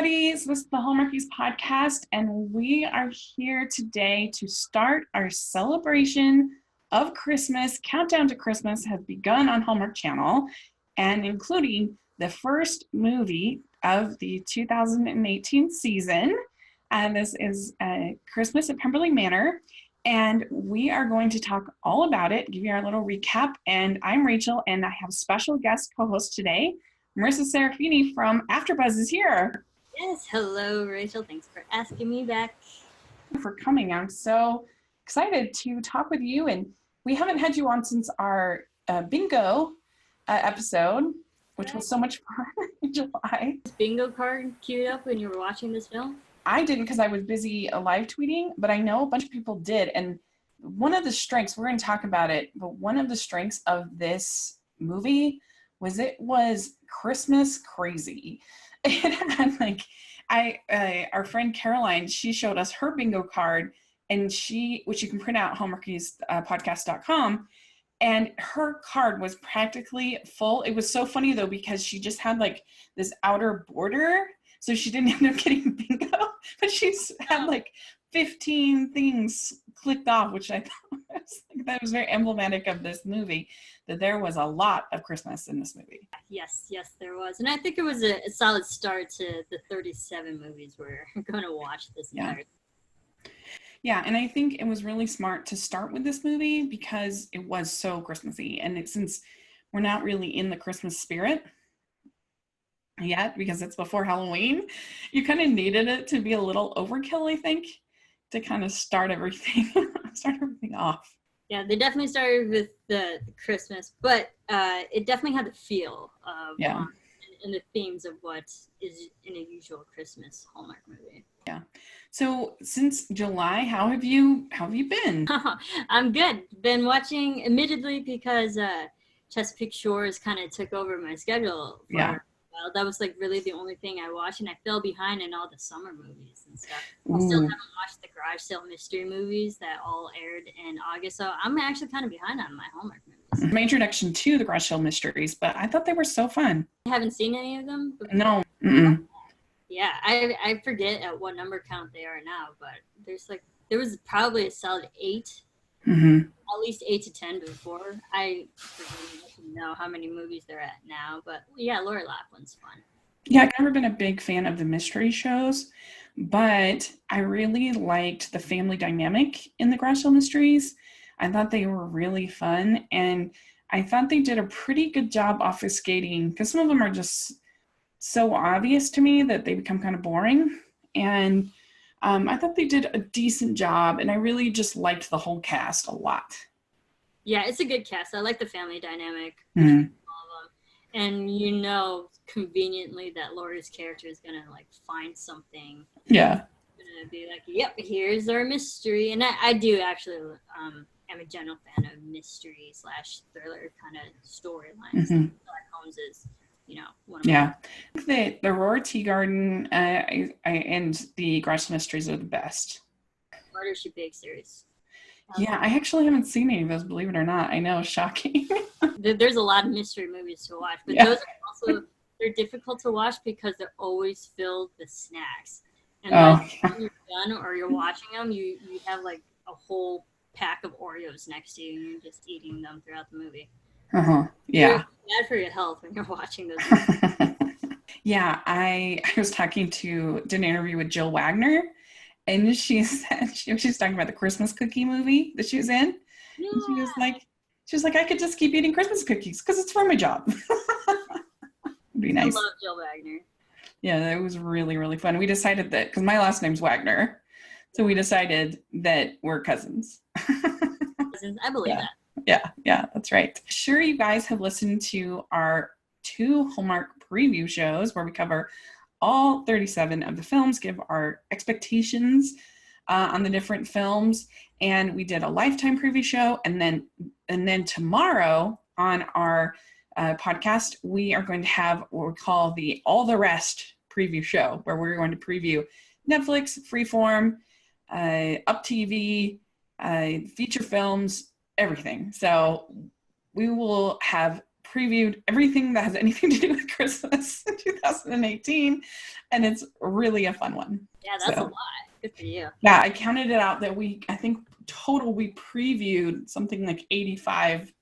everybody. So this is the Hallmarkies podcast, and we are here today to start our celebration of Christmas. Countdown to Christmas has begun on Hallmark Channel, and including the first movie of the 2018 season. And this is Christmas at Pemberley Manor, and we are going to talk all about it, give you our little recap. And I'm Rachel, and I have a special guest co-host today. Marisa Serafini from Afterbuzz is here. Yes, hello, Rachel. Thanks for asking me back. For coming. I'm so excited to talk with you, and we haven't had you on since our bingo episode, which was so much fun in July. Was bingo card queued up when you were watching this film? I didn't because I was busy live tweeting, but I know a bunch of people did. And one of the strengths, we're going to talk about it, but one of the strengths of this movie was it was Christmas crazy. It had our friend Caroline, she showed us her bingo card, and which you can print out Hallmarkies podcast.com, and her card was practically full. It was so funny though, because she just had like this outer border, so she didn't end up getting bingo, but she's had like 15 things clicked off, which I thought that was very emblematic of this movie, that there was a lot of Christmas in this movie. Yes, there was. And I think it was a solid start to the 37 movies we're going to watch this entire. Yeah, and I think it was really smart to start with this movie because it was so Christmassy. And since we're not really in the Christmas spirit yet, because it's before Halloween, you kind of needed it to be a little overkill, I think, to kind of start everything off. Yeah, they definitely started with the Christmas, but it definitely had the feel of and the themes of what is in a usual Christmas Hallmark movie. Yeah. So since July, how have you been? I'm good. Been watching, admittedly, because Chesapeake Shores kind of took over my schedule for a while. That was like really the only thing I watched, and I fell behind in all the summer movies and stuff. I still haven't watched the garage sale mystery movies that all aired in August, so I'm actually kind of behind on my Hallmark movies. My introduction to the garage sale mysteries, but I thought they were so fun. You haven't seen any of them before? No. Mm-mm. Yeah, I forget at what number count they are now, but there was probably a solid 8. Mm-hmm. At least 8 to 10 before. I don't know how many movies they're at now, but yeah, Lori Laughlin's fun. Yeah, I've never been a big fan of the mystery shows, but I really liked the family dynamic in the garage sale mysteries. I thought they were really fun, and I thought they did a pretty good job obfuscating, because some of them are just so obvious to me that they become kind of boring, and I thought they did a decent job, and I really just liked the whole cast a lot. Yeah, it's a good cast. I like the family dynamic. Mm-hmm. All of them. And conveniently that Laura's character is going to, find something. Yeah. Going to be like, yep, here's our mystery. And I do actually, am a general fan of mystery / thriller kind of storylines. Mm-hmm. Sherlock Holmes is, one of I think that the Aurora Tea Garden and the Garage Mysteries are the best. Murder She Bakes series. Yeah, I actually haven't seen any of those, believe it or not. I know, shocking. There's a lot of mystery movies to watch, but those are also, they're difficult to watch because they're always filled with snacks. And when you're done or you're watching them, you have a whole pack of Oreos next to you, and you're just eating them throughout the movie. Uh-huh. Yeah. It's bad for your health when you're watching those movies. Yeah, I was did an interview with Jill Wagner, and she said she was talking about the Christmas cookie movie that she was in. Yeah. And she was like, I could just keep eating Christmas cookies because it's for my job. It'd be nice. I love Jill Wagner. Yeah, that was really, really fun. We decided that, because my last name's Wagner, so we decided that we're cousins. I believe that. Yeah, that's right. Sure, you guys have listened to our 2 Hallmark preview shows where we cover all 37 of the films, give our expectations on the different films, and we did a Lifetime preview show, and then tomorrow on our podcast we are going to have what we call the All the Rest preview show, where we're going to preview Netflix, Freeform, Up TV, feature films, everything. So we will have previewed everything that has anything to do with Christmas in 2018, and it's really a fun one. Yeah, that's a lot. Good for you. Yeah, I counted it out that I think total we previewed something like 85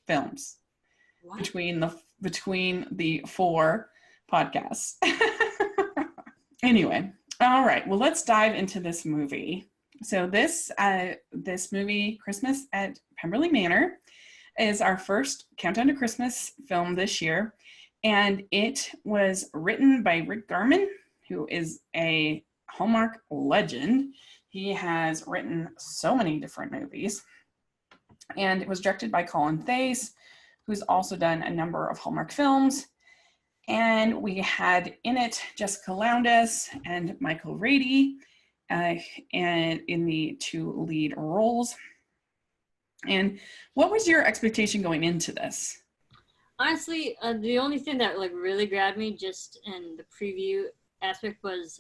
films between the 4 podcasts. Anyway, all right. Well, let's dive into this movie. So this movie, Christmas at Pemberley Manor, is our first Countdown to Christmas film this year, and it was written by Rick Garman, who is a Hallmark legend. He has written so many different movies, and it was directed by Colin Theys, who's also done a number of Hallmark films. And we had in it Jessica Lowndes and Michael Rady, and in the 2 lead roles. And what was your expectation going into this? Honestly, the only thing that like really grabbed me just in the preview aspect was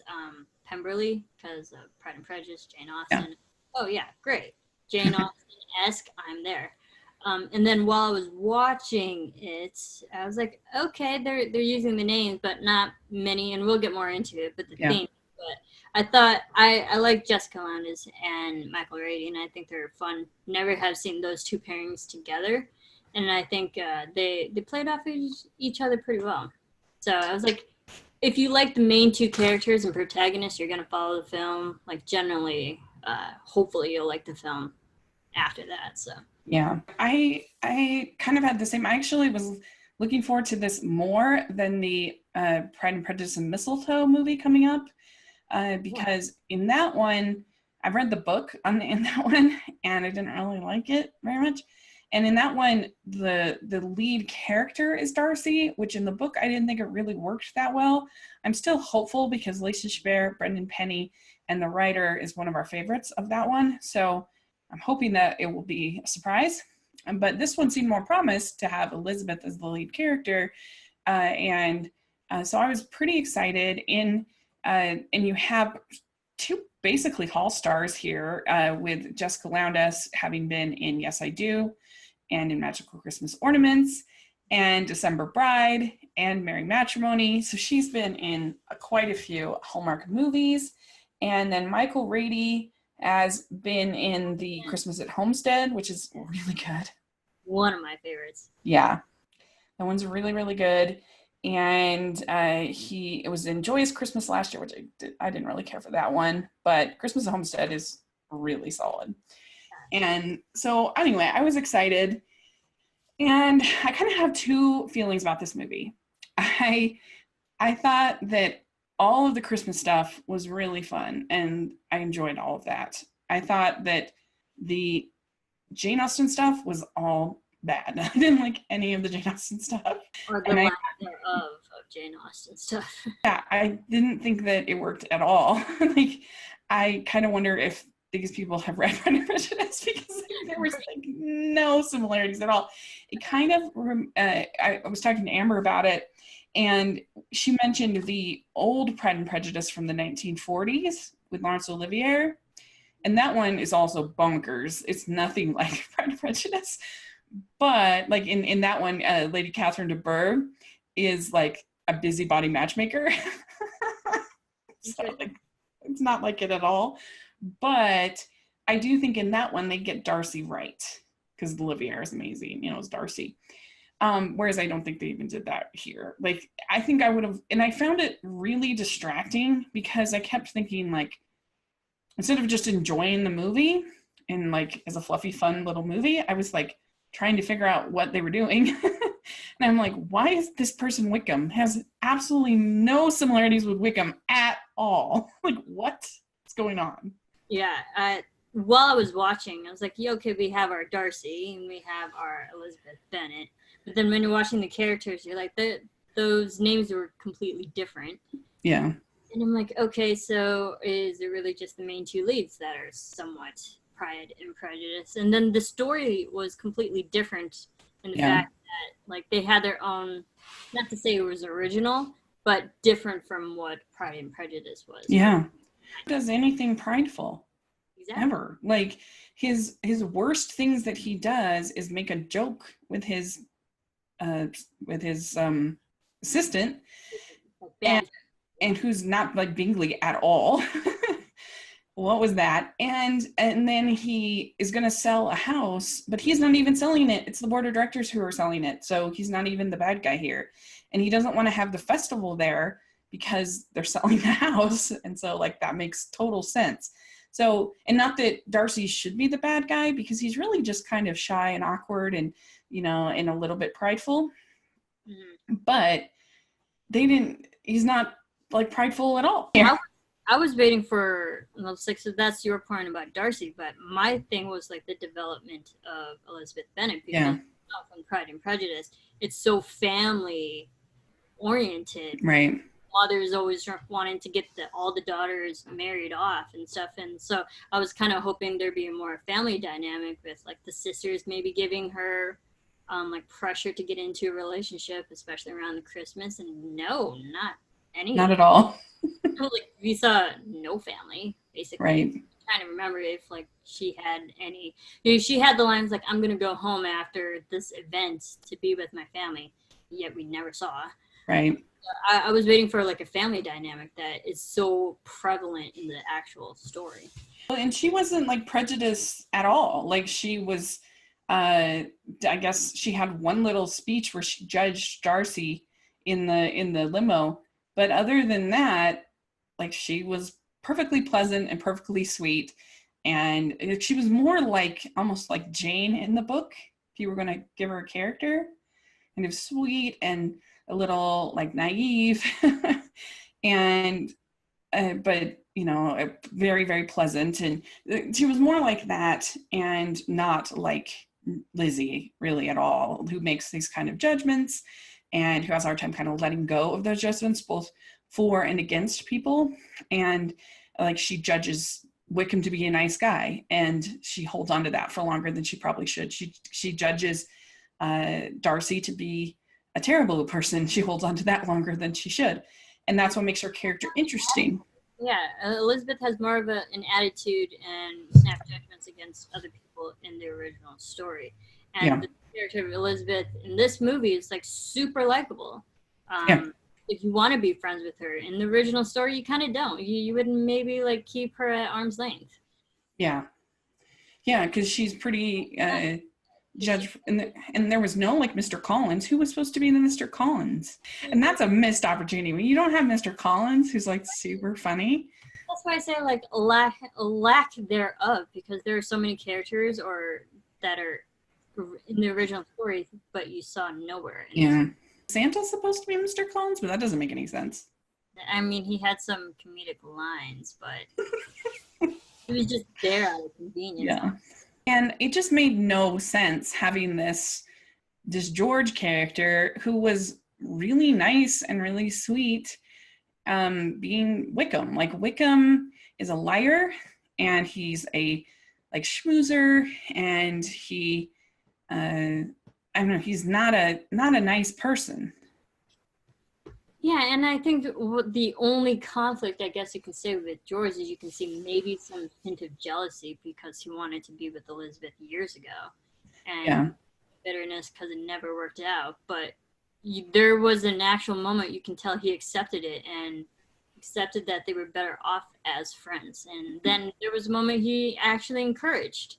Pemberley, because of Pride and Prejudice, Jane Austen. Yeah. Oh yeah, great. Jane Austen-esque, I'm there. And then while I was watching it, I was like, okay, they're using the names, but not many, and we'll get more into it, but the theme. But I thought I like Jessica Lowndes and Michael Rady, and I think they're fun. Never have seen those 2 pairings together, and I think they played off each other pretty well. So I was like, if you like the main 2 characters and protagonists, you're gonna follow the film. Like generally, hopefully you'll like the film after that. So yeah, I kind of had the same. I actually was looking forward to this more than the Pride and Prejudice and Mistletoe movie coming up. Because in that one, I've read the book in that one, and I didn't really like it very much. And in that one, the lead character is Darcy, which in the book, I didn't think it really worked that well. I'm still hopeful because Lacey Chabert, Brendan Penny, and the writer is one of our favorites of that one. So I'm hoping that it will be a surprise. But this one seemed more promise to have Elizabeth as the lead character. So I was pretty excited. And you have 2 basically Hall stars here, with Jessica Lowndes having been in Yes, I Do, and in Magical Christmas Ornaments, and December Bride, and Merry Matrimony. So she's been in quite a few Hallmark movies. And then Michael Rady has been in the Christmas at Homestead, which is really good. One of my favorites. Yeah, that one's really, really good. And it was in Joyous Christmas last year, which I didn't really care for that one, but Christmas at Homestead is really solid. And so anyway, I was excited, and I kind of have 2 feelings about this movie. I thought that all of the Christmas stuff was really fun, and I enjoyed all of that. I thought that the Jane Austen stuff was all bad. I didn't like any of the Jane Austen stuff. Or the lack thereof of Jane Austen stuff. Yeah, I didn't think that it worked at all. Like, I kind of wonder if these people have read Pride and Prejudice, because there was like no similarities at all. It kind of, I was talking to Amber about it, and she mentioned the old Pride and Prejudice from the 1940s with Laurence Olivier. And that one is also bonkers. It's nothing like Pride and Prejudice. But like in that one, Lady Catherine de Bourgh is like a busybody matchmaker. So like, it's not like it at all. But I do think in that one they get Darcy right, because Olivier is amazing, it's Darcy. Whereas I don't think they even did that here. Like, I think I would have, and I found it really distracting because I kept thinking, like, instead of just enjoying the movie and like as a fluffy, fun little movie, I was like trying to figure out what they were doing. And I'm like, why is this person Wickham? Has absolutely no similarities with Wickham at all. Like, what's going on? Yeah. While I was watching, I was like, yeah, okay, we have our Darcy and we have our Elizabeth Bennet. But then when you're watching the characters, you're like, those names were completely different. Yeah. And I'm like, okay, so is it really just the main 2 leads that are somewhat Pride and Prejudice? And then the story was completely different in the fact that, like, they had their own, not to say it was original, but different from what Pride and Prejudice was. Yeah. Does anything prideful. Exactly. Ever. Like, his worst things that he does is make a joke with his with his assistant, Band. and who's not like Bingley at all. What was that? And then he is going to sell a house, but he's not even selling it. It's the board of directors who are selling it. So he's not even the bad guy here. And he doesn't want to have the festival there because they're selling the house. And so like that makes total sense. So, and not that Darcy should be the bad guy, because he's really just kind of shy and awkward and, you know, and a little bit prideful. Mm-hmm. But he's not like prideful at all. Yeah. I was waiting for, well, so that's your point about Darcy, but my thing was like the development of Elizabeth Bennet, because from Pride and Prejudice, it's so family oriented. Right. Mother's always wanting to get all the daughters married off and stuff, and so I was kind of hoping there'd be a more family dynamic with like the sisters maybe giving her like pressure to get into a relationship, especially around the Christmas, and no, not any. Not at all. Like we saw no family basically. Right. I'm trying to remember if like she had any. You know, she had the lines like, "I'm gonna go home after this event to be with my family," yet we never saw. Right. I was waiting for like a family dynamic that is so prevalent in the actual story. And she wasn't like prejudiced at all. Like she was, I guess she had one little speech where she judged Darcy in the limo. But other than that, like she was perfectly pleasant and perfectly sweet. And she was more like, almost like Jane in the book, if you were going to give her a character. Kind of sweet and a little like naive. And, but, you know, very, very pleasant. And she was more like that and not like Lizzie really at all, who makes these kind of judgments and who has a hard time kind of letting go of those judgments, both for and against people. And like she judges Wickham to be a nice guy, and she holds on to that for longer than she probably should. She judges Darcy to be a terrible person. She holds on to that longer than she should. And that's what makes her character interesting. Yeah, Elizabeth has more of an attitude and snap judgments against other people in the original story. And the character of Elizabeth in this movie is like super likable. If you want to be friends with her. In the original story, you kind of don't. You would maybe like keep her at arm's length. Yeah, because she's pretty judged. And there was no like Mr. Collins. Who was supposed to be the Mr. Collins? And that's a missed opportunity. When you don't have Mr. Collins, who's like super funny. That's why I say like lack thereof, because there are so many characters that are in the original story, but you saw nowhere. Santa's supposed to be Mr. Collins, but that doesn't make any sense. I mean, he had some comedic lines, but he was just there out of convenience. Yeah. And it just made no sense having this George character who was really nice and really sweet being Wickham. Like Wickham is a liar, and he's a like schmoozer, and he I don't know, he's not a nice person. Yeah, and I think the only conflict, I guess you can say, with George is you can see maybe some hint of jealousy because he wanted to be with Elizabeth years ago. And bitterness because it never worked out. But there was an actual moment you can tell he accepted it and accepted that they were better off as friends. And then there was a moment he actually encouraged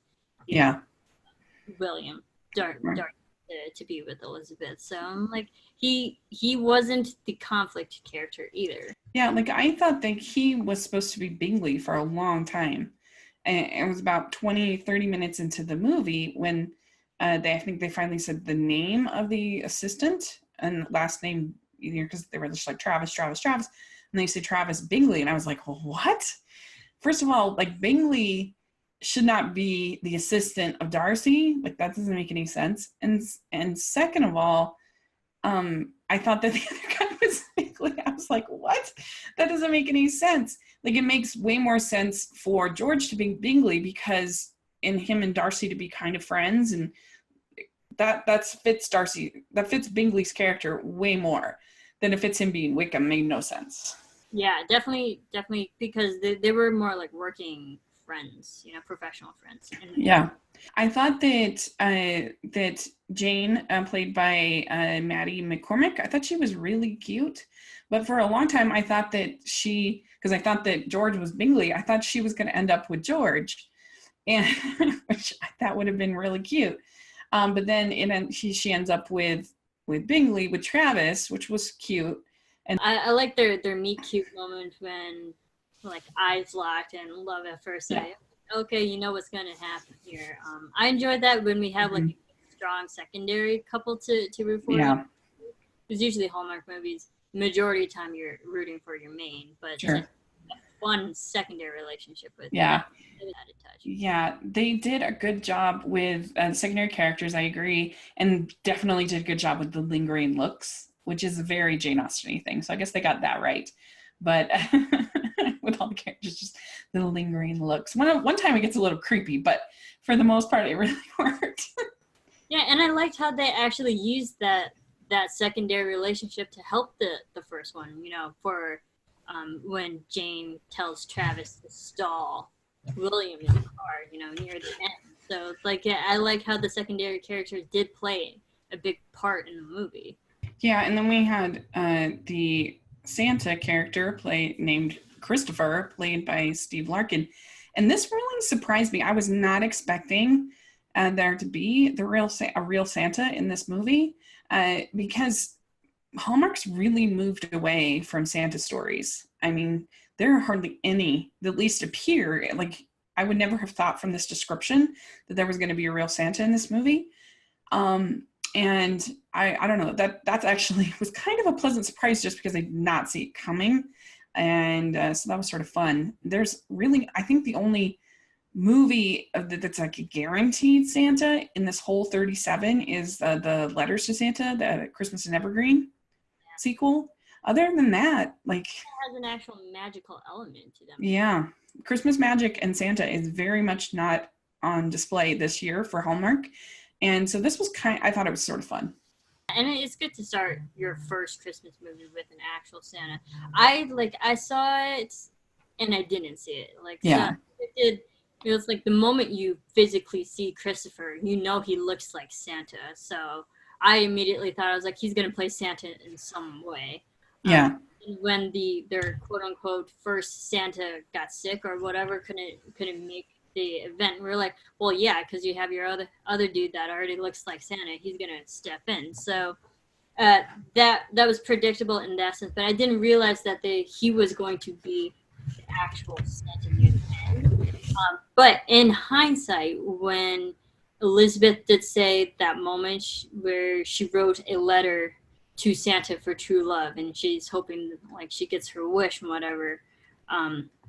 William, Dark, to be with Elizabeth. So I'm like, he wasn't the conflict character either. Yeah, like I thought that he was supposed to be Bingley for a long time. And it was about 20-30 minutes into the movie when I think they finally said the name of the assistant and last name, because they were just like Travis. And they said Travis Bingley. And I was like, what? First of all, like Bingley should not be the assistant of Darcy. Like that doesn't make any sense. And second of all, I thought that the other guy was Bingley. I was like, what? That doesn't make any sense. Like it makes way more sense for George to be Bingley because in him and Darcy to be kind of friends, and that fits Darcy. That fits Bingley's character way more than if it's him being Wickham. Made no sense. Yeah, definitely, because they were more like working friends, professional friends. And I thought that Jane, played by Maddie McCormick, I thought she was really cute. But for a long time, I thought that because I thought that George was Bingley, I thought she was going to end up with George, and which I thought would have been really cute. But then she ends up with Bingley, with Travis, which was cute. And I like their meet cute moment when like eyes locked and love at first sight. Yeah. Okay, you know what's gonna happen here. I enjoyed that when we have like a strong secondary couple to root for. Yeah. Because usually Hallmark movies, majority of the time you're rooting for your main, but sure. a fun secondary relationship with Yeah, they did a good job with secondary characters, I agree, and definitely did a good job with the lingering looks, which is a very Jane Austen-y thing. So I guess they got that right. But with all the characters, just the lingering looks. One time it gets a little creepy, but for the most part, it really worked. Yeah, and I liked how they actually used that secondary relationship to help the first one, you know, for when Jane tells Travis to stall William in the car, you know, near the end. So like, yeah, I like how the secondary characters did play a big part in the movie. Yeah, and then we had the Santa character named Christopher, played by Steve Larkin. And this really surprised me. I was not expecting there to be a real Santa in this movie because Hallmark's really moved away from Santa stories. I mean, there are hardly any that at least appear. Like, I would never have thought from this description that there was going to be a real Santa in this movie. And I don't know, that's actually was kind of a pleasant surprise just because I did not see it coming. And so that was sort of fun. There's really, I think the only movie that's like a guaranteed Santa in this whole 37 is the Letters to Santa, the Christmas and Evergreen sequel. Other than that, like, it has an actual magical element to them. Yeah, Christmas magic and Santa is very much not on display this year for Hallmark. And so this was I thought it was sort of fun. And it's good to start your first Christmas movie with an actual Santa. I saw it and I didn't see it. Like, yeah. So it was like the moment you physically see Christopher, you know he looks like Santa. So I immediately thought, I was like, he's going to play Santa in some way. Yeah. When their quote unquote first Santa got sick or whatever, couldn't make the event, we're like, well, yeah, because you have your other dude that already looks like Santa, he's gonna step in. So that was predictable in that sense, but I didn't realize that he was going to be the actual Santa near the end. But in hindsight, when Elizabeth did say that moment where she wrote a letter to Santa for true love, and she's hoping like she gets her wish and whatever.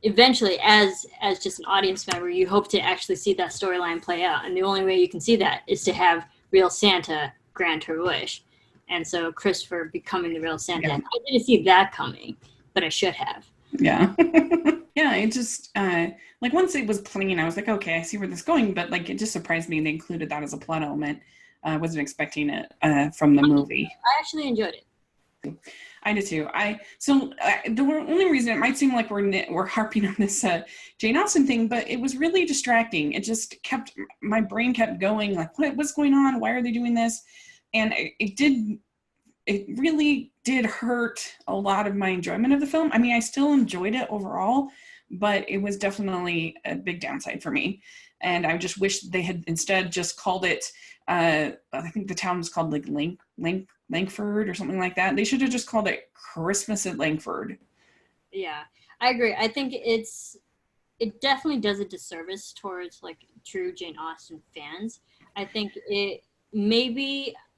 Eventually, as just an audience member, you hope to actually see that storyline play out, and the only way you can see that is to have real Santa grant her wish, and so Christopher becoming the real Santa. Yeah. I didn't see that coming, but I should have. Yeah. Yeah, it just like once it was playing, I was like, okay, I see where this is going, but like it just surprised me they included that as a plot element. I wasn't expecting it from the movie. I actually enjoyed it. I did too. The only reason it might seem like we're harping on this Jane Austen thing, but it was really distracting. It just my brain kept going like, what's going on? Why are they doing this? And it really did hurt a lot of my enjoyment of the film. I mean, I still enjoyed it overall, but it was definitely a big downside for me. And I just wish they had instead just called it, I think the town was called like Langford or something like that. They should have just called it Christmas at Langford. Yeah, I agree. I think it definitely does a disservice towards like true Jane Austen fans. I think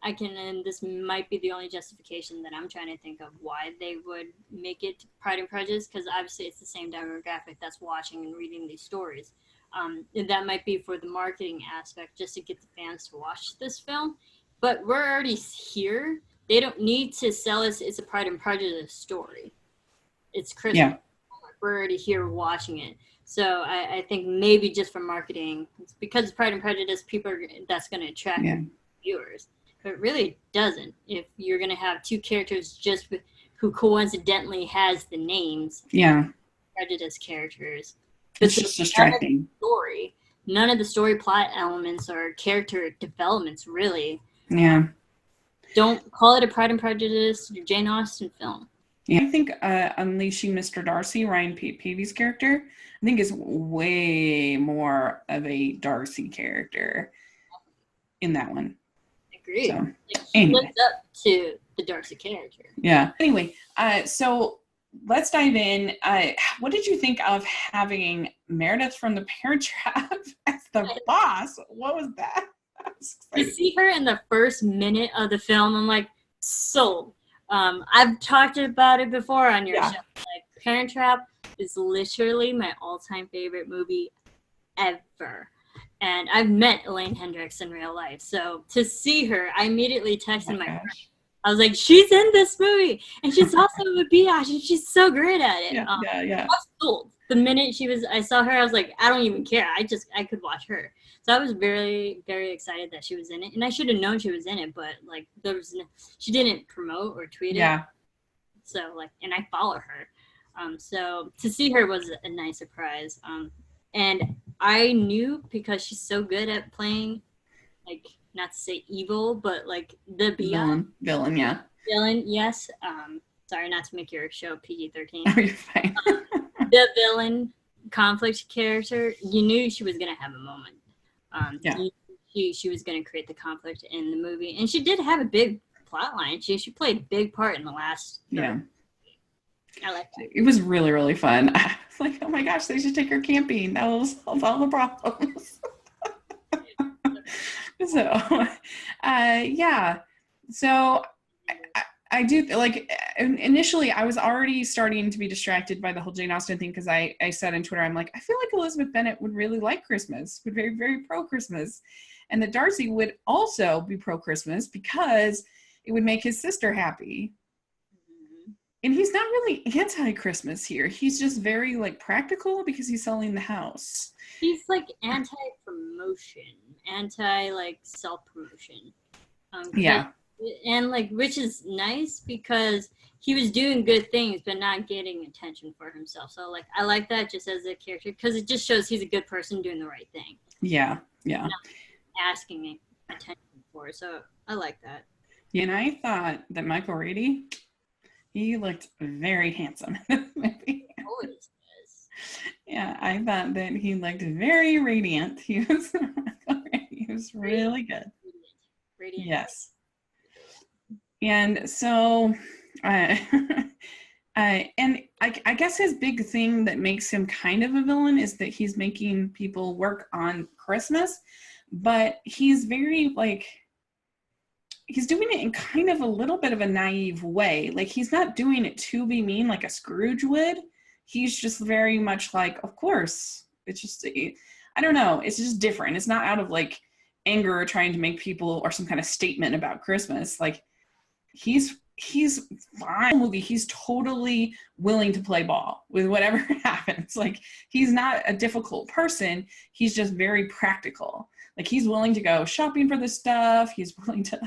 and this might be the only justification that I'm trying to think of why they would make it Pride and Prejudice, because obviously it's the same demographic that's watching and reading these stories. And that might be for the marketing aspect, just to get the fans to watch this film. But we're already here. They don't need to sell us it's a Pride and Prejudice story. It's Christmas. Yeah. We're already here watching it. So I think maybe just for marketing, it's because it's Pride and Prejudice, that's going to attract viewers. But it really doesn't. If you're going to have two characters who coincidentally has the names. Yeah. Prejudice characters. It's just distracting. Story, none of the story plot elements or character developments really. Yeah. Don't call it a Pride and Prejudice or Jane Austen film. Yeah, I think Unleashing Mr. Darcy, Ryan Paevey's character, I think is way more of a Darcy character in that one. Agreed. So, like, he lives up to the Darcy character. Yeah. Anyway, so let's dive in. What did you think of having Meredith from The Parent Trap as the boss? What was that? To see her in the first minute of the film, I'm like, sold. I've talked about it before on your show. Like, Parent Trap is literally my all-time favorite movie ever. And I've met Elaine Hendricks in real life. So to see her, I immediately texted my friend. I was like, she's in this movie. And she's also a biatch, and she's so great at it. Yeah. I was sold. The minute I saw her, I was like, I don't even care. I could watch her. So I was very, very excited that she was in it. And I should have known she was in it, but like she didn't promote or tweet it. Yeah. So like, and I follow her. So to see her was a nice surprise. And I knew, because she's so good at playing, like, not to say evil, but like the villain, yeah. Villain, yes. Sorry, not to make your show PG-13. Oh, you're fine. The villain conflict character, you knew she was gonna have a moment. She was gonna create the conflict in the movie, and she did have a big plot line. She played a big part in the last. Yeah. I like that. It was really, really fun. I was like, oh my gosh, they should take her camping. That will solve all the problems. So, yeah. So I do, like, initially I was already starting to be distracted by the whole Jane Austen thing, because I said on Twitter, I'm like, I feel like Elizabeth Bennet would really like Christmas, would be very, very pro-Christmas. And that Darcy would also be pro-Christmas because it would make his sister happy. And he's not really anti-Christmas here. He's just very, like, practical because he's selling the house. He's, like, anti-promotion, like, self-promotion. Yeah. And, like, which is nice because he was doing good things but not getting attention for himself. So, like, I like that just as a character because it just shows he's a good person doing the right thing. Yeah. Not asking attention for it. So, I like that. Yeah, and I thought that Michael Rady, he looked very handsome in this movie. Always does. Yeah, I thought that he looked very radiant. He was really good. Radiant. Yes. And so, and I guess his big thing that makes him kind of a villain is that he's making people work on Christmas, but he's very, like, he's doing it in kind of a little bit of a naive way. Like, he's not doing it to be mean like a Scrooge would. He's just very much like, of course. It's just, I don't know. It's just different. It's not out of, like, anger or trying to make people or some kind of statement about Christmas. Like, he's fine in the movie. He's totally willing to play ball with whatever happens. Like, he's not a difficult person. He's just very practical. Like, he's willing to go shopping for this stuff. He's willing to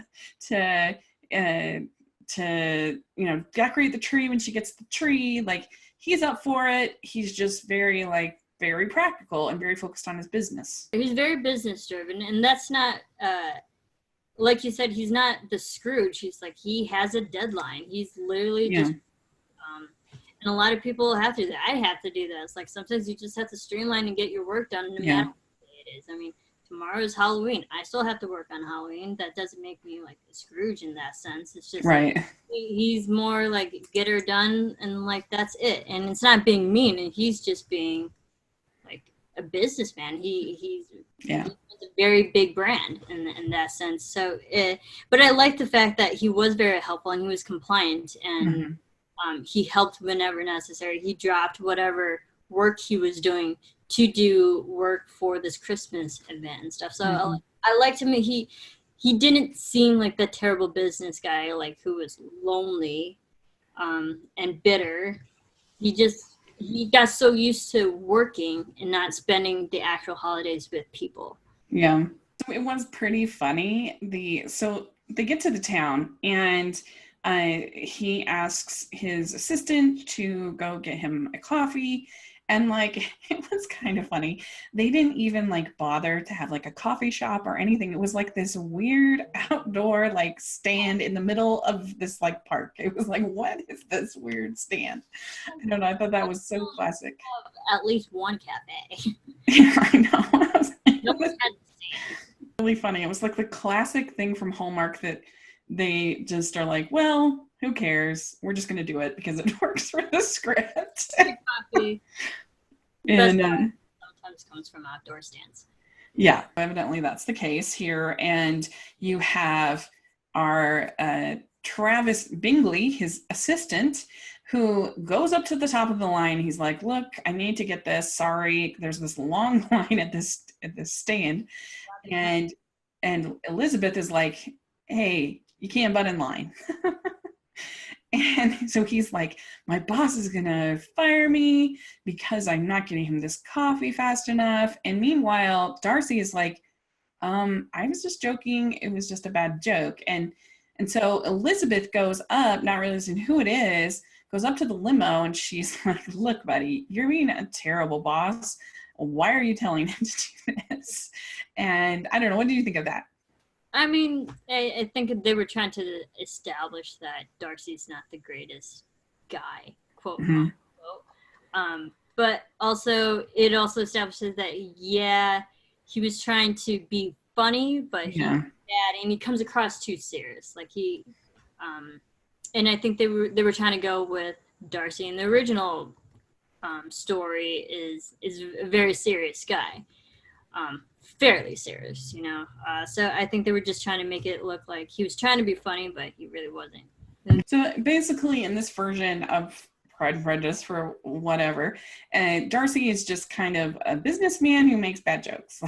decorate the tree when she gets the tree. Like, he's up for it. He's just very practical and very focused on his business. He's very business driven, and that's not like you said, he's not the Scrooge. He's like, he has a deadline. He's literally just and a lot of people have to do that. I have to do that. It's like sometimes you just have to streamline and get your work done no matter what it is. I mean, tomorrow is Halloween. I still have to work on Halloween. That doesn't make me like a Scrooge in that sense. It's just right. Like, he's more like get her done and like that's it. And it's not being mean, and he's just being like a businessman. He has a very big brand in that sense. So, but I like the fact that he was very helpful and he was compliant and he helped whenever necessary. He dropped whatever work he was doing to do work for this Christmas event and stuff. So I liked him. He didn't seem like the terrible business guy, like who was lonely and bitter. He got so used to working and not spending the actual holidays with people. Yeah. So it was pretty funny. So they get to the town and he asks his assistant to go get him a coffee. And like, it was kind of funny. They didn't even like bother to have like a coffee shop or anything. It was like this weird outdoor like stand in the middle of this like park. It was like, what is this weird stand? I don't know. I thought that was so classic. At least one cafe. Yeah, I know. No one had the stand. Really funny. It was like the classic thing from Hallmark that they just are like, well, who cares? We're just going to do it because it works for the script. Coffee. And sometimes comes from outdoor stands. Yeah, evidently that's the case here. And you have our Travis Bingley, his assistant, who goes up to the top of the line. He's like, look, I need to get this. Sorry, there's this long line at this stand. And Elizabeth is like, hey, you can't butt in line. And so he's like, my boss is going to fire me because I'm not getting him this coffee fast enough. And meanwhile, Darcy is like, I was just joking. It was just a bad joke. And so Elizabeth goes up, not realizing who it is, goes up to the limo, and she's like, look, buddy, you're being a terrible boss. Why are you telling him to do this? And I don't know. What do you think of that? I mean, I think they were trying to establish that Darcy's not the greatest guy, quote unquote. But also, it also establishes that, yeah, he was trying to be funny, but he's bad, and he comes across too serious. Like and I think they were trying to go with Darcy in the original story is a very serious guy. Fairly serious, you know. So I think they were just trying to make it look like he was trying to be funny, but he really wasn't. So basically, in this version of Pride and Prejudice, for whatever, Darcy is just kind of a businessman who makes bad jokes.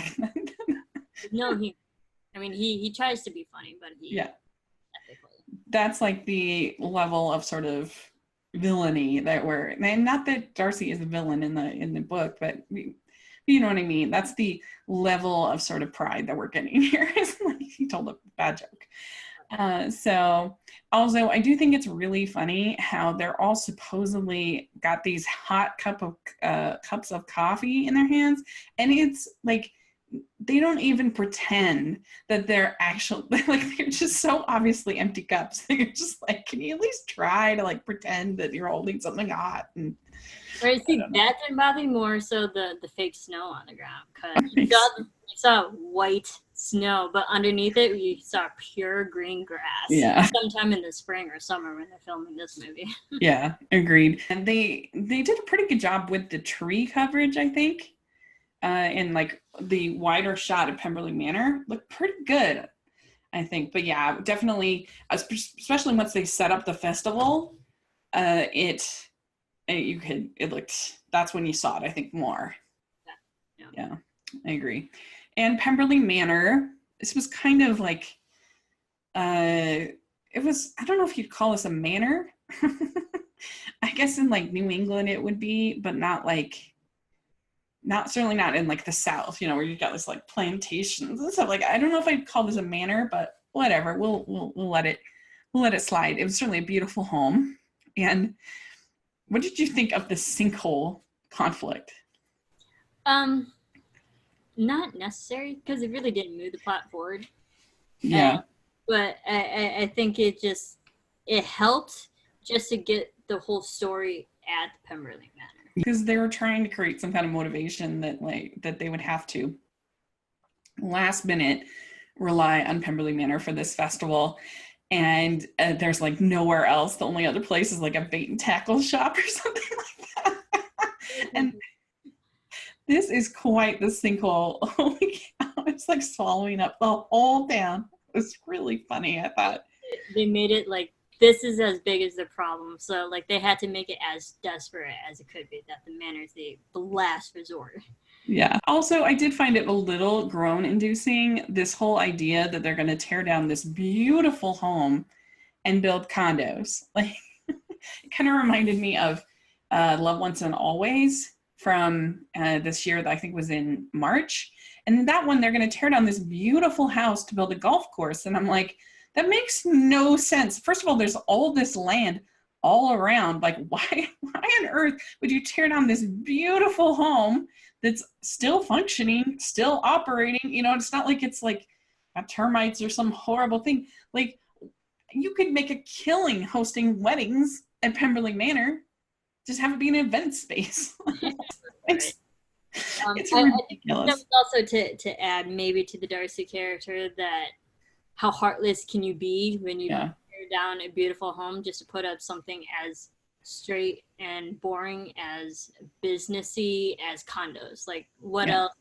No, he tries to be funny, but ethically. That's like the level of sort of villainy that and not that Darcy is a villain in the book, but you know what I mean? That's the level of sort of pride that we're getting here. Is like he told a bad joke. So also, I do think it's really funny how they're all supposedly got these hot cups of coffee in their hands. And it's like, they don't even pretend that they're actual, like they're just so obviously empty cups. They're just like, can you at least try to like pretend that you're holding something hot? And right, see, that didn't bother me more so the fake snow on the ground, because you saw white snow, but underneath it you saw pure green grass. Yeah. Sometime in the spring or summer when they're filming this movie. Yeah, agreed. And they did a pretty good job with the tree coverage, I think. And like the wider shot of Pemberley Manor looked pretty good, I think. But yeah, definitely, especially once they set up the festival, it looked, that's when you saw it, I think, more. Yeah, I agree. And Pemberley Manor, this was kind of like, it was, I don't know if you'd call this a manor. I guess in like New England it would be, but certainly not in like the South, you know, where you've got this like plantations and stuff. Like, I don't know if I'd call this a manor, but whatever. We'll let it slide. It was certainly a beautiful home. And what did you think of the sinkhole conflict? Not necessary, because it really didn't move the plot forward. Yeah. But I think it helped just to get the whole story at Pemberley Manor. Because they were trying to create some kind of motivation that they would have to last minute rely on Pemberley Manor for this festival. And there's like nowhere else. The only other place is like a bait and tackle shop or something like that. And this is quite the sinkhole. Holy cow. It's like swallowing up the whole town. It was really funny, I thought. They made it like, this is as big as the problem. So like they had to make it as desperate as it could be, that the manor is the last resort. Yeah. Also, I did find it a little groan-inducing, this whole idea that they're going to tear down this beautiful home and build condos. Like, it kind of reminded me of Love Once and Always from this year that I think was in March. And in that one, they're going to tear down this beautiful house to build a golf course. And I'm like, that makes no sense. First of all, there's all this land all around. Like, why on earth would you tear down this beautiful home that's still functioning, still operating? You know, it's not like it's like got termites or some horrible thing. Like, you could make a killing hosting weddings at Pemberley Manor. Just have it be an event space. It's ridiculous. I think that was also to add maybe to the Darcy character that how heartless can you be when you tear down a beautiful home just to put up something as straight and boring as businessy as condos. Like, what else?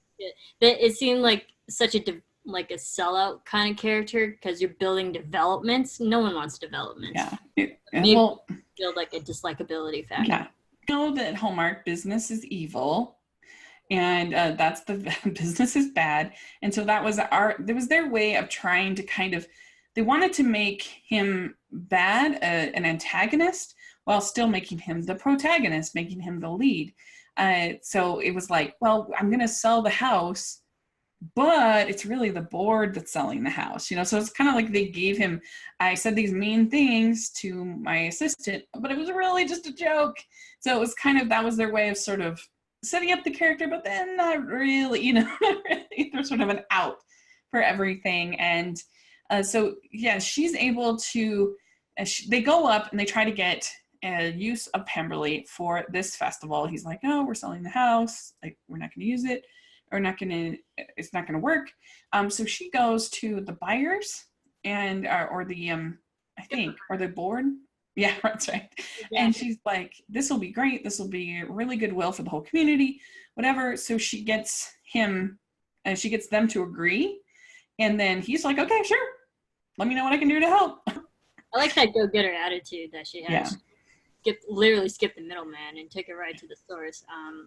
It seemed like such a sellout kind of character because you're building developments. No one wants developments. Build like a dislikability factor. Yeah, you know that Hallmark business is evil, and that's the business is bad, and so that was their way of trying to kind of, they wanted to make him bad, an antagonist, while still making him the protagonist, making him the lead. So it was like, well, I'm going to sell the house, but it's really the board that's selling the house, you know? So it's kind of like they gave him, I said these mean things to my assistant, but it was really just a joke. So it was kind of, that was their way of sort of setting up the character, but then not really, you know, they're sort of an out for everything. And so, yeah, she's able to, they go up and they try to get use of Pemberley for this festival. He's like, no, we're selling the house. Like, we're not going to use it. It's not going to work. So she goes to the buyers and, or the board. Yeah, that's right. Yeah. And she's like, this will be great. This will be really goodwill for the whole community, whatever. So she gets them to agree. And then he's like, okay, sure. Let me know what I can do to help. I like that go-getter attitude that she has. Literally skip the middleman and take it right to the source.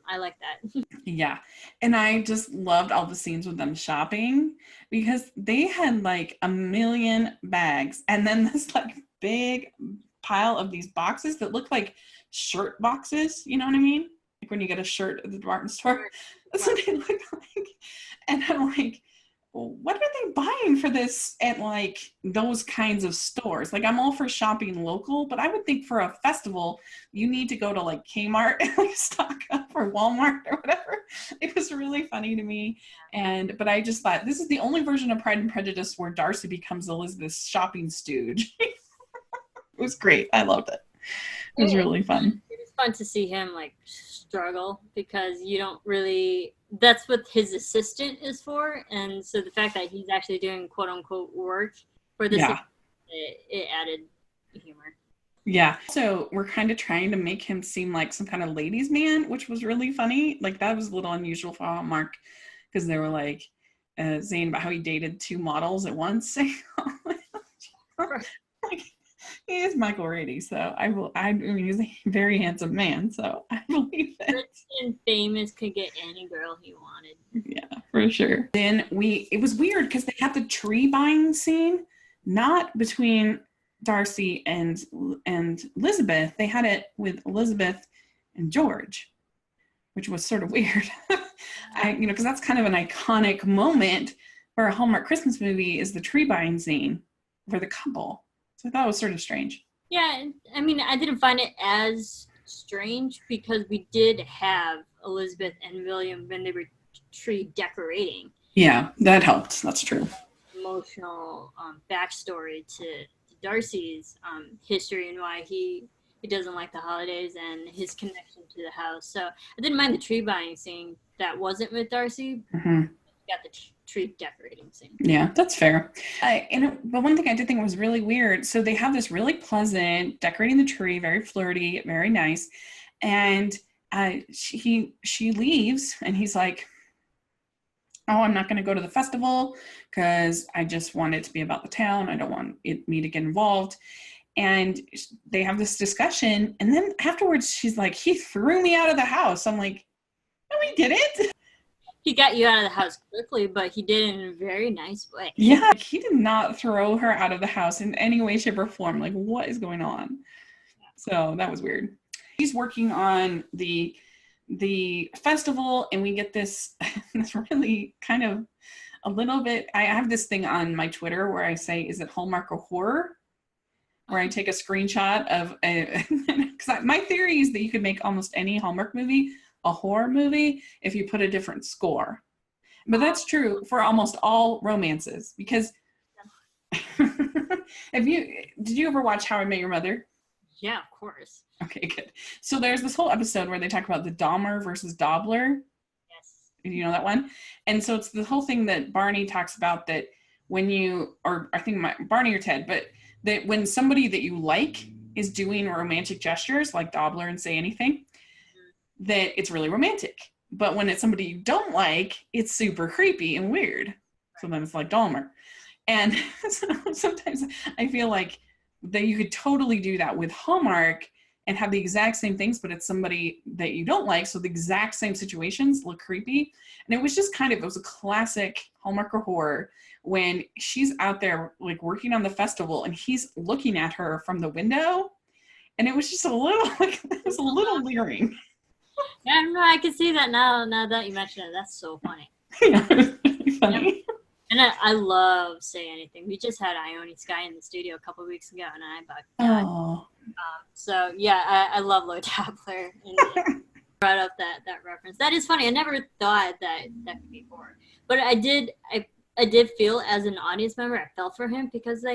I like that. Yeah. And I just loved all the scenes with them shopping because they had like a million bags and then this like big pile of these boxes that look like shirt boxes. You know what I mean? Like when you get a shirt at the department store. That's what they look like. And I'm like, what are they buying for this at like those kinds of stores? Like, I'm all for shopping local, but I would think for a festival, you need to go to like Kmart and like stock up, or Walmart or whatever. It was really funny to me. But I just thought this is the only version of Pride and Prejudice where Darcy becomes Elizabeth's shopping stooge. It was great. I loved it. It was really fun. It was fun to see him like struggle because you don't really, that's what his assistant is for. And so the fact that he's actually doing quote unquote work for this, it added humor. Yeah. So we're kind of trying to make him seem like some kind of ladies' man, which was really funny. Like, that was a little unusual for Hallmark because they were like saying about how he dated 2 models at once. Like, he is Michael Rady, so I mean, he's a very handsome man, so I believe it. Rich and famous could get any girl he wanted. Yeah, for sure. Then it was weird because they had the tree buying scene, not between Darcy and Elizabeth. They had it with Elizabeth and George, which was sort of weird. Because that's kind of an iconic moment for a Hallmark Christmas movie is the tree buying scene for the couple. So I thought it was sort of strange. Yeah, I mean, I didn't find it as strange because we did have Elizabeth and William when they were tree decorating. Yeah, that helped. That's true. Emotional backstory to Darcy's history and why he doesn't like the holidays and his connection to the house. So I didn't mind the tree buying scene that wasn't with Darcy. Mm-hmm. Got the tree decorating scene. Yeah, that's fair. But one thing I did think was really weird. So they have this really pleasant decorating the tree, very flirty, very nice. And she leaves and he's like, oh, I'm not going to go to the festival because I just want it to be about the town. I don't want me to get involved. And they have this discussion. And then afterwards, she's like, he threw me out of the house. I'm like, no, he didn't. He got you out of the house quickly, but he did it in a very nice way. Yeah, he did not throw her out of the house in any way, shape, or form. Like, what is going on? So that was weird. He's working on the festival, and we get this really kind of a little bit, I have this thing on my Twitter where I say, is it Hallmark or horror? where I take a screenshot of because my theory is that you could make almost any Hallmark movie a horror movie if you put a different score. But that's true for almost all romances, because did you ever watch How I Met Your Mother? Yeah, of course. Okay, good. So there's this whole episode where they talk about the Dahmer versus Dobler. Yes. You know that one? And so it's the whole thing that Barney talks about, that when you, or I think Barney or Ted, but that when somebody that you like is doing romantic gestures like Dobler and Say Anything, that it's really romantic. But when it's somebody you don't like, it's super creepy and weird. So then it's like Dahmer. And so sometimes I feel like that you could totally do that with Hallmark and have the exact same things, but it's somebody that you don't like. So the exact same situations look creepy. And it was just it was a classic Hallmark or horror when she's out there like working on the festival and he's looking at her from the window. And it was just a little, it was a little leering. Yeah, no, I can see that now that you mention it. That's so funny. Yeah, it's funny. Yep. And I love Say Anything. We just had Ione Sky in the studio a couple of weeks ago, and I about died. Oh. So yeah, I love Lloyd Dobler, and brought up that reference. That is funny. I never thought that could be horror, but I did feel as an audience member, I felt for him, because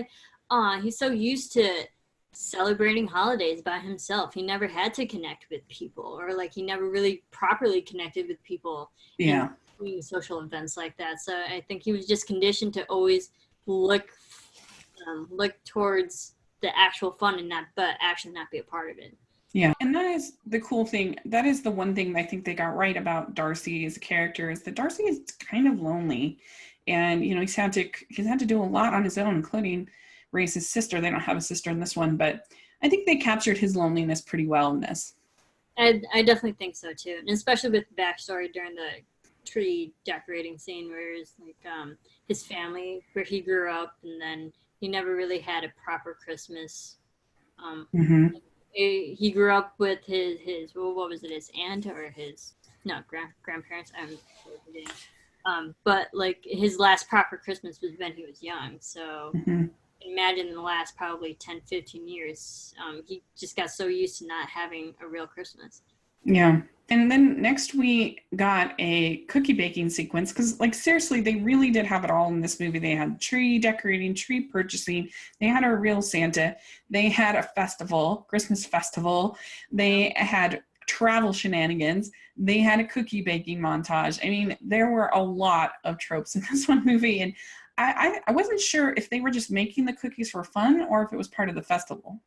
he's so used to celebrating holidays by himself. He never had to connect with people, or like he never really properly connected with people. Yeah. Social events like that. So I think he was just conditioned to always look towards the actual fun but actually not be a part of it. Yeah, and that is the cool thing. That is the one thing I think they got right about Darcy as a character, is that Darcy is kind of lonely, and he's had to do a lot on his own, including raise his sister. They don't have a sister in this one, but I think they captured his loneliness pretty well in this. I definitely think so too, and especially with the backstory during the tree decorating scene, where it's like his family, where he grew up, and then he never really had a proper Christmas. He grew up with his what was it, his aunt or his grandparents. But like his last proper Christmas was when he was young. So imagine in the last probably 10-15 years, he just got so used to not having a real Christmas. Yeah. And then next we got a cookie baking sequence, because seriously, they really did have it all in this movie. They had tree decorating, tree purchasing, they had a real Santa, they had a festival, Christmas festival, they had travel shenanigans, they had a cookie baking montage. I mean, there were a lot of tropes in this one movie, and I wasn't sure if they were just making the cookies for fun or if it was part of the festival.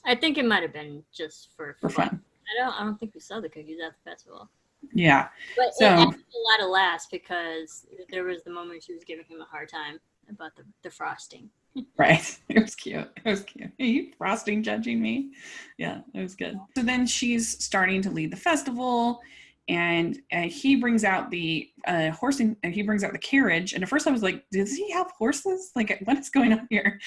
I think it might have been just for fun. I don't think we saw the cookies at the festival. Yeah. But it had a lot of laughs, because there was the moment she was giving him a hard time about the frosting. Right. It was cute. Are you frosting judging me? Yeah, it was good. So then she's starting to lead the festival, and he brings out the horsing, and he brings out the carriage. And at first I was like, does he have horses? Like, what is going on here?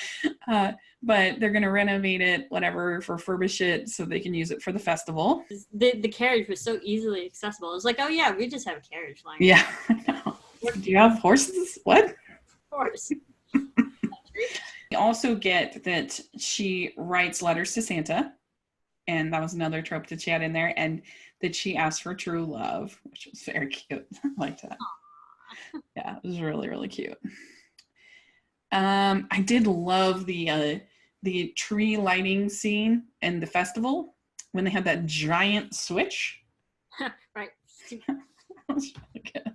But they're going to renovate it, whatever, refurbish it so they can use it for the festival. The carriage was so easily accessible. It was like, oh yeah, we just have a carriage line. Yeah, I know. Do you have horses? What? Of course. We also get that she writes letters to Santa, and that was another trope that she had in there, and that she asked for true love, which was very cute. I liked that. Aww. Yeah, it was really, really cute. I did love the tree lighting scene in the festival when they had that giant switch. Right. That was really good.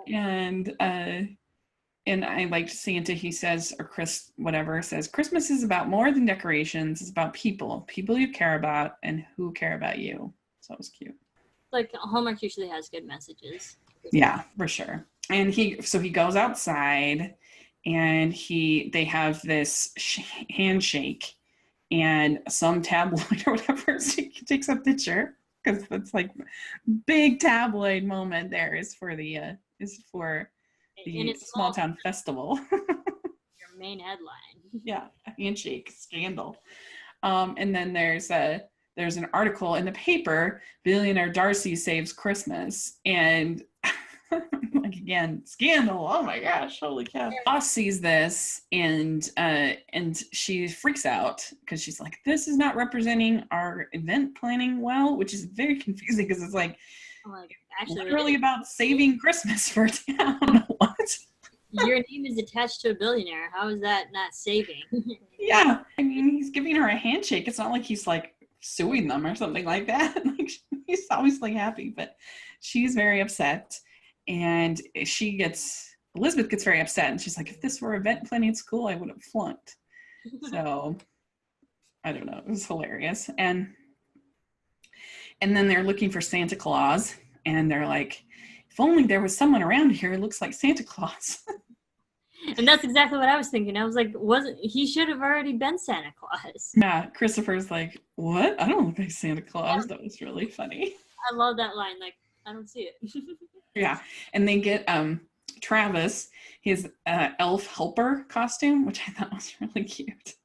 Yeah. And I liked Santa, he says, or Chris, whatever, says, Christmas is about more than decorations. It's about people you care about and who care about you. So it was cute. Like, Hallmark usually has good messages. Yeah, for sure. And he goes outside, and they have this handshake, and some tabloid or whatever takes a picture, because that's like big tabloid moment there is for the small town festival. Your main headline. Yeah, a handshake scandal. And then there's an article in the paper, Billionaire Darcy Saves Christmas. And Like, again, scandal. Oh my gosh, holy cow. Boss sees this and she freaks out because she's like, this is not representing our event planning well, which is very confusing because it's like, actually, literally about saving Christmas for town. What? Your name is attached to a billionaire. How is that not saving? Yeah. I mean, he's giving her a handshake. It's not like he's like suing them or something like that. Like, he's obviously happy, but she's very upset. And Elizabeth gets very upset. And she's like, if this were event planning at school, I would have flunked. So, I don't know. It was hilarious. And then they're looking for Santa Claus. And they're like, if only there was someone around here who looks like Santa Claus. And that's exactly what I was thinking. I was like, he should have already been Santa Claus. Yeah, Christopher's like, what? I don't look like Santa Claus. That was really funny. I love that line. Like, I don't see it. Yeah, and they get Travis his elf helper costume, which I thought was really cute.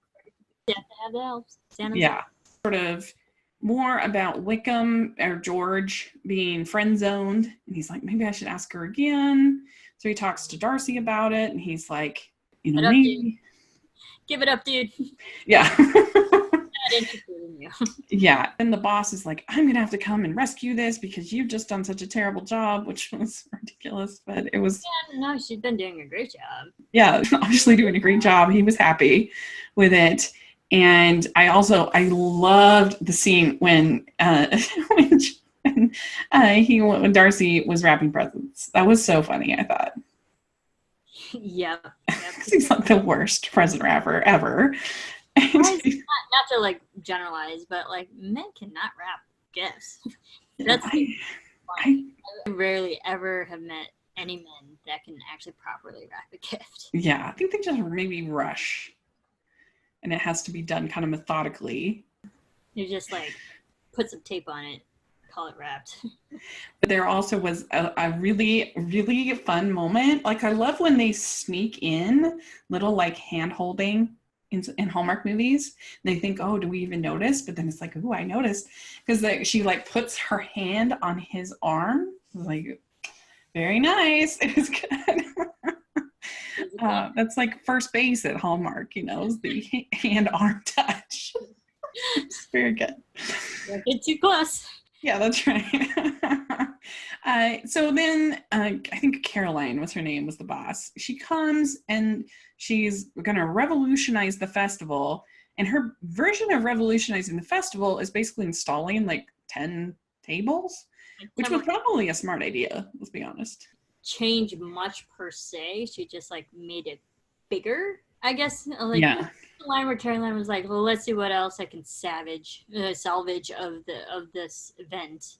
Yeah, they have the elves. Santa's sort of more about Wickham or George being friend zoned, and he's like, maybe I should ask her again. So he talks to Darcy about it, and he's like, maybe. Give it up, dude. Yeah. Not interested in you. Yeah. And the boss is like, I'm gonna have to come and rescue this because you've just done such a terrible job, which was ridiculous, but it was. Yeah, no, she's been doing a great job. Yeah, obviously doing a great job. He was happy with it. And I loved the scene when when Darcy was wrapping presents. That was so funny, I thought. Yep. He's like the worst present wrapper ever. Not to like generalize, but like men cannot wrap gifts. That's I rarely ever have met any men that can actually properly wrap a gift. Yeah, I think they just maybe rush. And it has to be done kind of methodically. You just like put some tape on it, call it wrapped. But there also was a really, really fun moment. Like, I love when they sneak in little like hand holding in Hallmark movies. They think, oh, do we even notice? But then it's like, oh, I noticed. Because she like puts her hand on his arm. Like, very nice. It was good. That's like first base at Hallmark, is the hand-arm touch. It's very good. Don't get too close. Yeah, that's right. So then I think Caroline was her name, was the boss. She comes and she's going to revolutionize the festival. And her version of revolutionizing the festival is basically installing like 10 tables, which was probably a smart idea, let's be honest. Change much per se. She just like made it bigger, I guess. Like, yeah. The line where Caroline was like, well, let's see what else I can salvage of this event.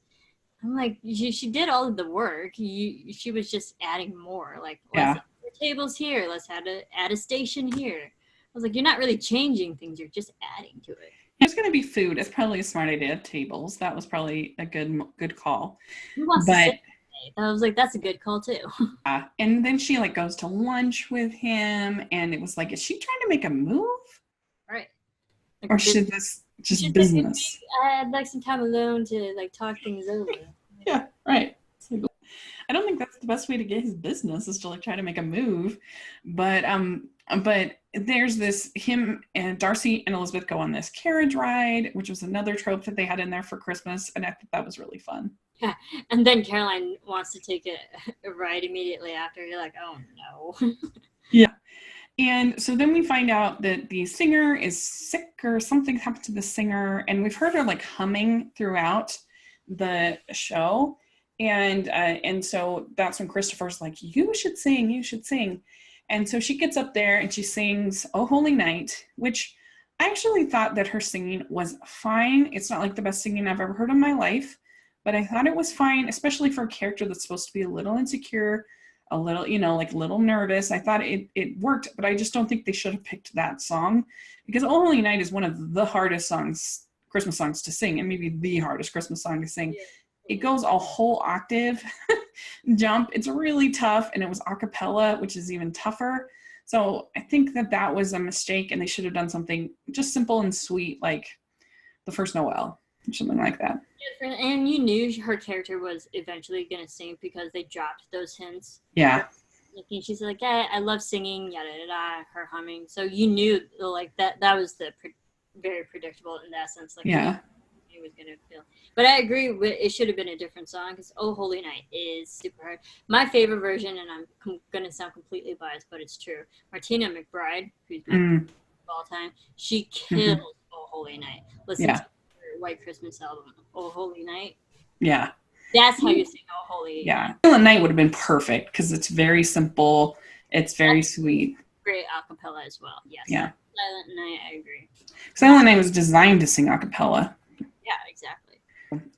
I'm like, she did all of the work. She was just adding more. Like, let's add tables here. Let's add a station here. I was like, you're not really changing things. You're just adding to it. There's going to be food. It's probably a smart idea. Tables. That was probably a good call. Who wants to sit? I was like, that's a good call too. And then she like goes to lunch with him, and it was like, is she trying to make a move? Right. Like, or should this just business? I'd like some time alone to like talk things over. Yeah, right. I don't think that's the best way to get his business, is to like try to make a move. But there's this, him and Darcy and Elizabeth go on this carriage ride, which was another trope that they had in there for Christmas, and I thought that was really fun. Yeah, and then Caroline wants to take a ride immediately after. You're like, oh no. Yeah. And so then we find out that the singer is sick, or something happened to the singer, and we've heard her like humming throughout the show. And so that's when Christopher's like, you should sing. And so she gets up there and she sings Oh Holy Night, which I actually thought that her singing was fine. It's not like the best singing I've ever heard in my life, but I thought it was fine, especially for a character that's supposed to be a little insecure, a little, like a little nervous. I thought it worked, but I just don't think they should have picked that song, because Oh Holy Night is one of the hardest Christmas songs to sing, and maybe the hardest Christmas song to sing. Yeah. It goes a whole octave jump. It's really tough, and it was a cappella, which is even tougher. So I think that was a mistake, and they should have done something just simple and sweet, like The First Noel. something like that. And you knew her character was eventually going to sing because they dropped those hints. Yeah. And she's like, yeah, I love singing, yada, yada, her humming. So you knew, like, that was very predictable in that sense. Like, yeah. It was going to feel. But I agree, it should have been a different song because Oh Holy Night is super hard. My favorite version, and I'm going to sound completely biased, but it's true. Martina McBride, who's my favorite of all time, she kills Oh Holy Night. Listen to her White Christmas album, Oh Holy Night. Yeah. That's how you sing Oh Holy. Yeah. Silent Night would have been perfect because it's very simple. It's very sweet. Great acapella as well. Yes. Yeah. Silent Night, I agree. Silent Night was designed to sing acapella. Yeah, exactly.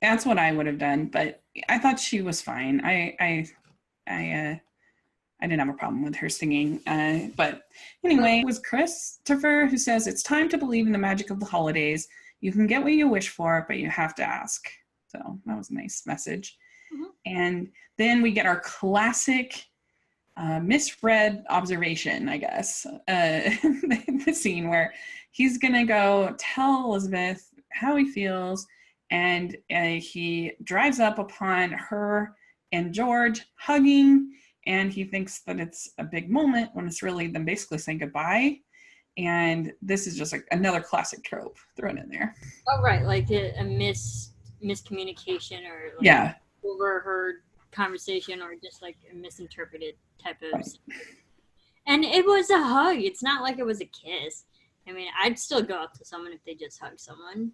That's what I would have done, but I thought she was fine. I didn't have a problem with her singing. But anyway, it was Christopher who says, it's time to believe in the magic of the holidays. You can get what you wish for, but you have to ask. So that was a nice message. And then we get our classic misread observation, I guess. The scene where he's going to go tell Elizabeth how he feels, and he drives up upon her and George hugging, and he thinks that it's a big moment when it's really them basically saying goodbye. And this is just like another classic trope thrown in there. Oh, right. Like a miscommunication or overheard conversation or just like a misinterpreted type of And it was a hug. It's not like it was a kiss. I mean, I'd still go up to someone if they just hug someone.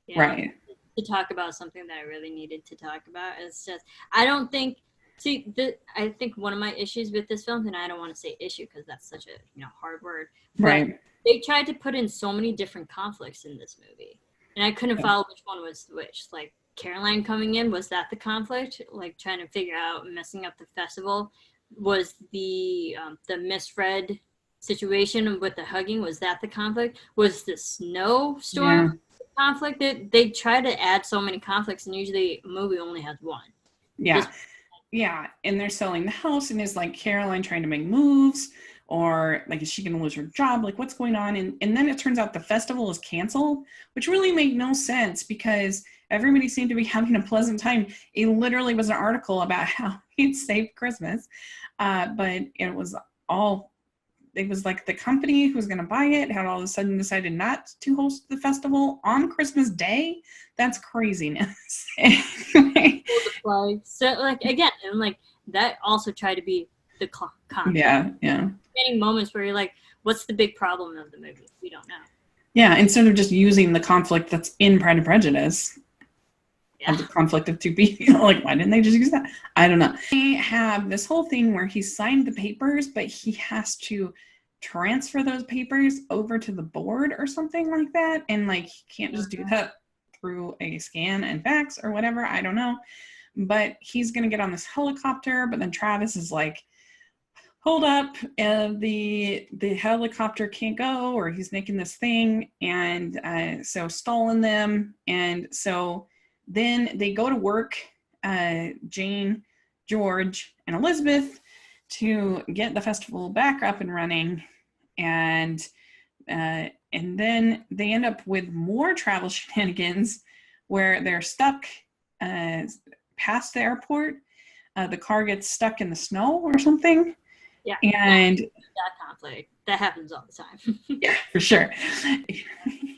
You know, right. To talk about something that I really needed to talk about. It's just, I don't think, I think one of my issues with this film, and I don't want to say issue because that's such a hard word, but right. They tried to put in so many different conflicts in this movie, and I couldn't follow which one was which. Like Caroline coming in, was that the conflict? Like trying to figure out messing up the festival, was the misread situation with the hugging? Was that the conflict? Was the snowstorm conflict? They try to add so many conflicts, and usually a movie only has one. Yeah. Yeah, and they're selling the house, and is like Caroline trying to make moves, or like is she going to lose her job? Like what's going on? And then it turns out the festival is canceled, which really made no sense because everybody seemed to be having a pleasant time. It literally was an article about how he'd saved Christmas, but it was like the company who was going to buy it had all of a sudden decided not to host the festival on Christmas Day. That's craziness. So like again, and like that also tried to be the conflict. Yeah. Many moments where you're like, what's the big problem of the movie? We don't know. Yeah, instead of just using the conflict that's in Pride and Prejudice. And the conflict of two people. Like, why didn't they just use that? I don't know. They have this whole thing where he signed the papers, but he has to transfer those papers over to the board or something like that. And like, he can't just do that through a scan and fax or whatever. I don't know. But he's going to get on this helicopter. But then Travis is like, hold up, the helicopter can't go, or he's making this thing. And so stalling them. And so then they go to work, Jane, George, and Elizabeth, to get the festival back up and running. And then they end up with more travel shenanigans where they're stuck past the airport. The car gets stuck in the snow or something. Yeah. And that conflict, that happens all the time. Yeah, for sure.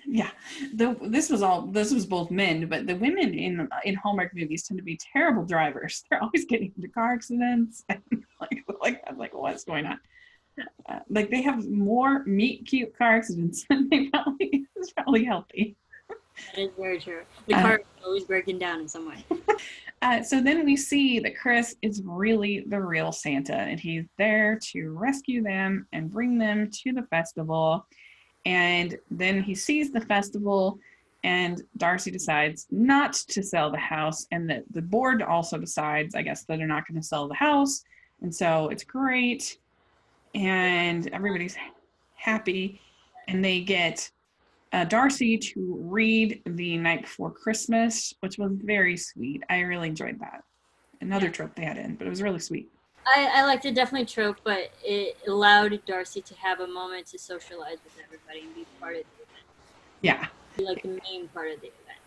Yeah. This was both men, but the women in Hallmark movies tend to be terrible drivers. They're always getting into car accidents and I'm like, what's going on? Like they have more meet cute car accidents than it's probably healthy. That is very true. The car is always breaking down in some way. So then we see that Chris is really the real Santa, and he's there to rescue them and bring them to the festival. And then he sees the festival, and Darcy decides not to sell the house, and the board also decides, I guess, that they're not going to sell the house. And so it's great, and everybody's happy, and they get Darcy to read The Night Before Christmas, which was very sweet. I really enjoyed that. Another trope they had in, but it was really sweet. I liked it, definitely trope, but it allowed Darcy to have a moment to socialize with everybody and be part of the event. Yeah. Be like the main part of the event.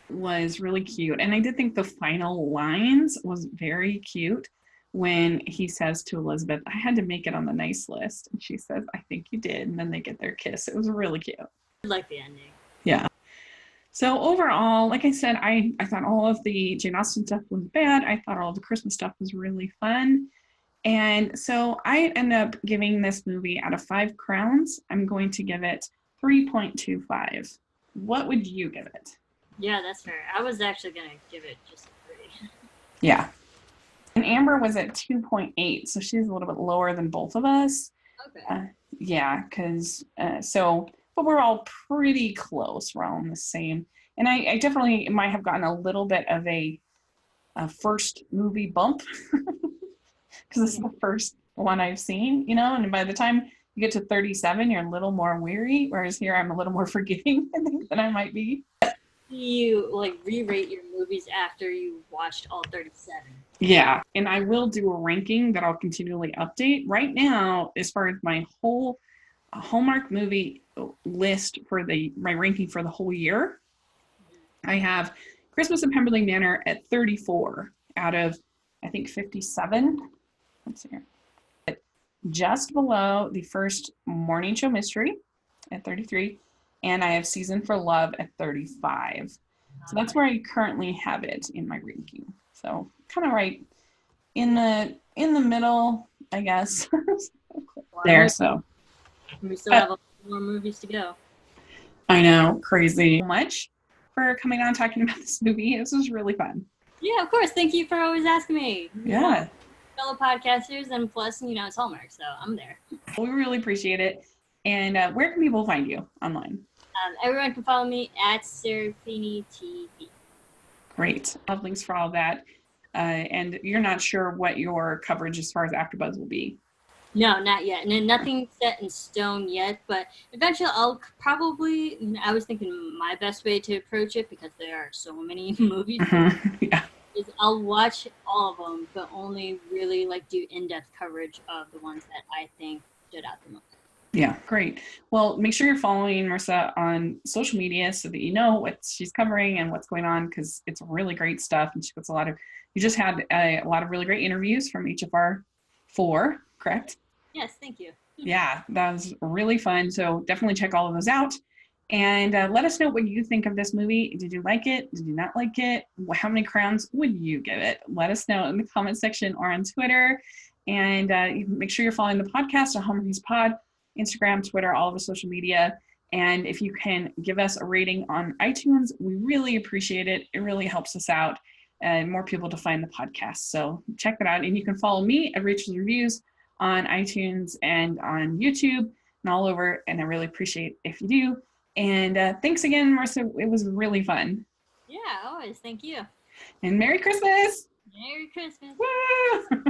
was really cute. And I did think the final lines was very cute when he says to Elizabeth, I had to make it on the nice list. And she says, I think you did. And then they get their kiss. It was really cute. I like the ending. Yeah. So overall, like I said, I thought all of the Jane Austen stuff was bad. I thought all of the Christmas stuff was really fun. And so I end up giving this movie out of 5 crowns. I'm going to give it 3.25. What would you give it? Yeah, that's fair. I was actually going to give it just a 3. Yeah. And Amber was at 2.8, so she's a little bit lower than both of us. Okay. Yeah, because but we're all pretty close. We're all in the same. And I definitely might have gotten a little bit of a first movie bump because this is the first one I've seen, and by the time you get to 37, you're a little more weary, whereas here I'm a little more forgiving, I think, than I might be. You re-rate your movies after you watched all 37. Yeah, and I will do a ranking that I'll continually update. Right now, as far as my whole Hallmark movie list for my ranking for the whole year, I have Christmas at Pemberley Manor at 34 out of, I think, 57. Let's see here. Just below the first Morning Show Mystery at 33. And I have Season for Love at 35. So that's where I currently have it in my ranking. So kind of right in the middle, I guess. There, so. We still have more movies to go. I know, crazy. So much for coming on talking about this movie. This was really fun. Yeah, of course. Thank you for always asking me. Yeah. Fellow podcasters, and plus, it's Hallmark, so I'm there. We really appreciate it. And where can people find you online? Everyone can follow me at Serafini TV. Great. I'll have links for all that. And you're not sure what your coverage as far as Afterbuzz will be? No, not yet. And nothing set in stone yet, but eventually I'll probably, I was thinking my best way to approach it, because there are so many movies, yeah, is I'll watch all of them, but only really do in-depth coverage of the ones that I think stood out the most. Yeah, great. Well, make sure you're following Marisa on social media so that you know what she's covering and what's going on, because it's really great stuff. And she puts you just had a lot of really great interviews from each of our 4, correct? Yes, thank you. Yeah, that was really fun. So definitely check all of those out. And let us know what you think of this movie. Did you like it? Did you not like it? How many crowns would you give it? Let us know in the comment section or on Twitter. And make sure you're following the podcast on Hallmarkies Pod, Instagram, Twitter, all of the social media. And if you can give us a rating on iTunes, we really appreciate it. It really helps us out and more people to find the podcast. So check that out. And you can follow me at Rachel's Reviews on iTunes and on YouTube and all over. And I really appreciate if you do. And thanks again, Marisa. It was really fun. Yeah, always. Thank you. And Merry Christmas. Merry Christmas. Woo!